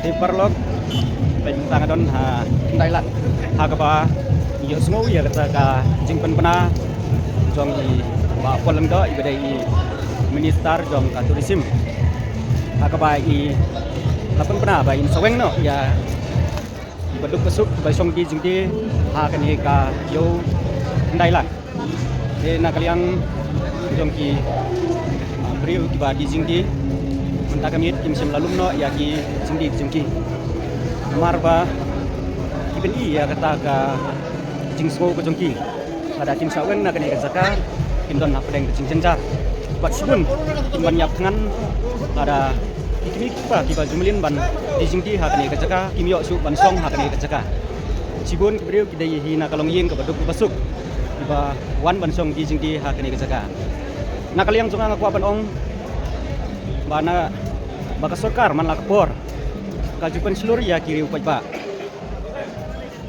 Di parlok tangan don Thailand kaba yo semua ya kata ka jingpen pena jong I ba polang do I badai minister jong ka tourism kaba I lapun pena ba in saweng no ya baduk besuk ba song di jingdi kani ka yo Thailand de nakaliang jong ki beriu ki ba di jingdi entah kami tim sim lalum no ya ki jingdi jingki marba iben I ya kata ka jingso ko jongki ada tim saweng na kani ka tim don nak pedeng jing jenjar bat sibun tim banyak dengan ada ikmi pa ki ba jumlin ban di jingdi ha kani ka jaka kim yo su ban song ha kani ka jaka sibun ki beriu ki dai hi na kalong ying ka baduk basuk ki ba wan ban song di jingdi ha kani ka jaka nakaliang jonga ngakwa ban ong bana baka sorkar man lakpor kajupan seluruh ya kiri upai ba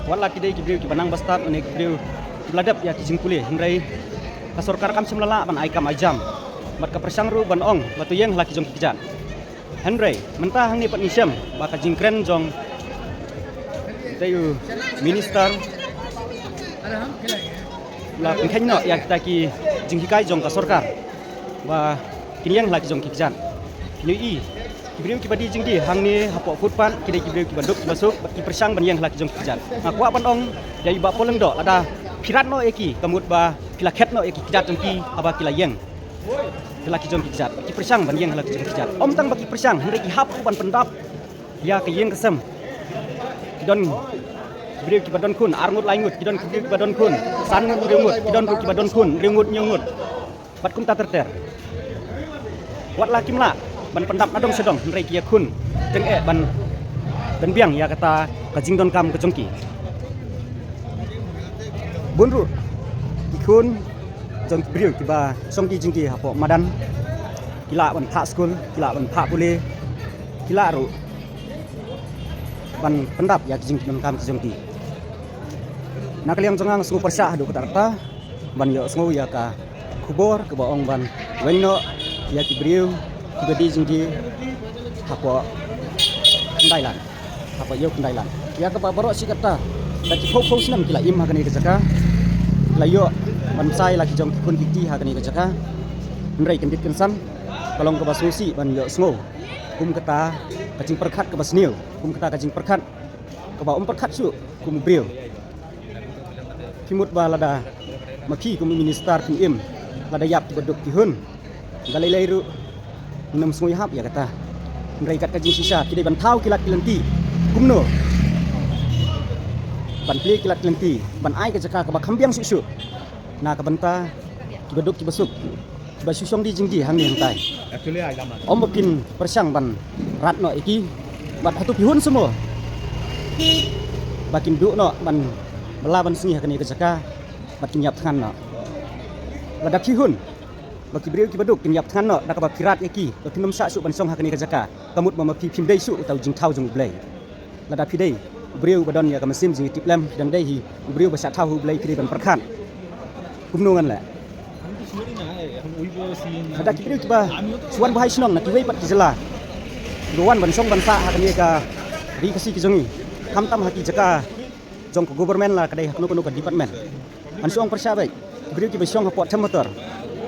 wala kidai kibriu ki banang bastat ne kibriu bladap ya kijing kuli hindai ka sorkar kam semlala ban ai kam ajam mat ka persang ru ban ong batu yang laki jong kijan hindai mentah hang ni pat nisem baka jingkren jong tayu minister la pengkhen no ya kita ki jinghikai jong ka sorkar ba kiniang laki jong kijan kini kibriu ki badi jingdi hang ni hapok futpan kidai kibriu ki banduk masuk ki persang ban yang laki jong kijan ngakwa ban ong yai ba poleng do ada pirat no eki kamut ba pilaket no eki kijat jong ki aba kila yang laki jong kijat ki persang ban yang laki jong kijat om tang baki persang hendai ki hap ban pendap ya ke yang kesem kidon kibriu ki badon kun arngut laingut kidon kibriu ki badon kun sanut ringut kidon ki badon kun ringut nyungut bat kum ta terter wat laki mla ban pendap nadong sedong hendai ki kun teng ban dan biang ya kata kajing don kam kejongki bunru ikun jong briu kiba songki jingki hapo madan kila ban pha school kila ban pha pule kila ru ban pendap ya kajing don kam kejongki nakaliang jongang sungu persah do katarta ban yo sungu ya ka kubor ke baong ban wenno ya ki briu ki di jingki hapo Thailand apa yo Thailand ya ka barok si kata dan ki phok sinam kila im ha kani ka jaka layo ban sai laki jong kun kiti ha kani ka jaka ndrai kendit kensan kalong ka basusi ban yo sngo kum kata kajing perkhat ka basniu kum kata kajing perkhat ka ba perkhat su kum briu kimut ba lada maki kum minister kum im lada yap beduk ki hun galai ru nam sngo hap ya kata ndrai kat kajing sisa kidai ban thau kilat kilanti kumno ban pli kilat lenti ban ai ka jaka ka ba khambiang su na ka banta ki baduk ki basuk ba susong di jingdi hang ni tai actually ai lam om bakin persang ban rat no iki bat hatu pihun semua bakin du no ban bela ban singi ka ni ka jaka bat kinyap than no ladap pihun baki briu ki baduk kinyap than no da ka ba pirat iki ba kinum sa su ban song ha ka ni ka jaka kamut ma pi phim dei su tau jing thau jung blai ladap pi dei beriu badon ya kamasim jing tiplem dan dai hi beriu basa tahu blai kiri ban perkhan kumnungan la ada beriu kiba suan bahai sinong na kiwei pat kijela ruan ban song ban sa ha kani ka ri kasi kijongi kam tam haki jaka jong ko government la kadai hakno kono ka department an song persya bai beriu kiba song hapot motor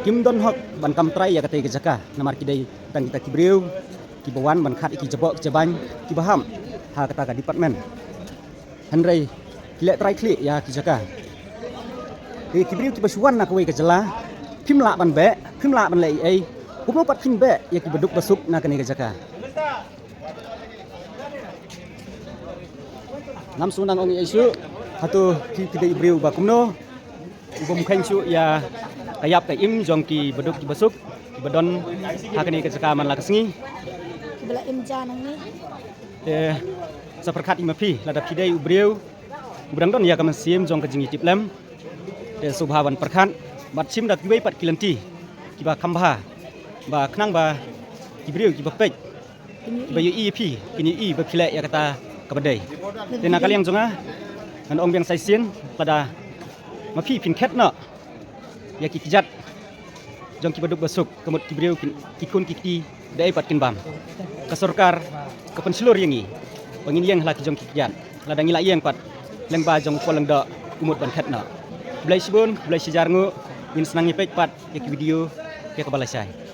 kim don hok ban kam trai ya katai ka jaka namar kidai tang kita kibriu kibawan ban khat iki jebok jeban kibaham ha kata ka department Hendrai kilek try klik ya kijaka. Di kibriu ki basuan nak wei kejela. Pimla ban be, pimla ban lei ai. Kumo pat pim be ya ki beduk basuk nak ni kijaka. Nam sunang ong isu hatu ki kidai briu ba kumno. Ubum khain su ya kayap ka im jong ki beduk ki basuk ki bedon hakani kijaka man la kasngi. Bela im janang ni. Seperkat imapi lada pidai ubriu ubrang don ya kam sim jong ka jingi tiplem de subhawan perkhan bat sim dat kiwei pat kilanti kiba khambha ba khnang ba kibriu kiba pek ba yu ep kini i ba khile ya kata kabadai de nakaliang jonga an ong biang sai sin pada mapi pin khet no ya ki kijat jong ki baduk basuk kemut kibriu kikun kiki dai pat kin bam ka sorkar ka penselur yangi bangin yang lah kijong kikian ladang ila yang pat leng ba jong polang da umut ban khat na blai sibun blai sijar ngu in senang ipek pat ke video ke kabalasai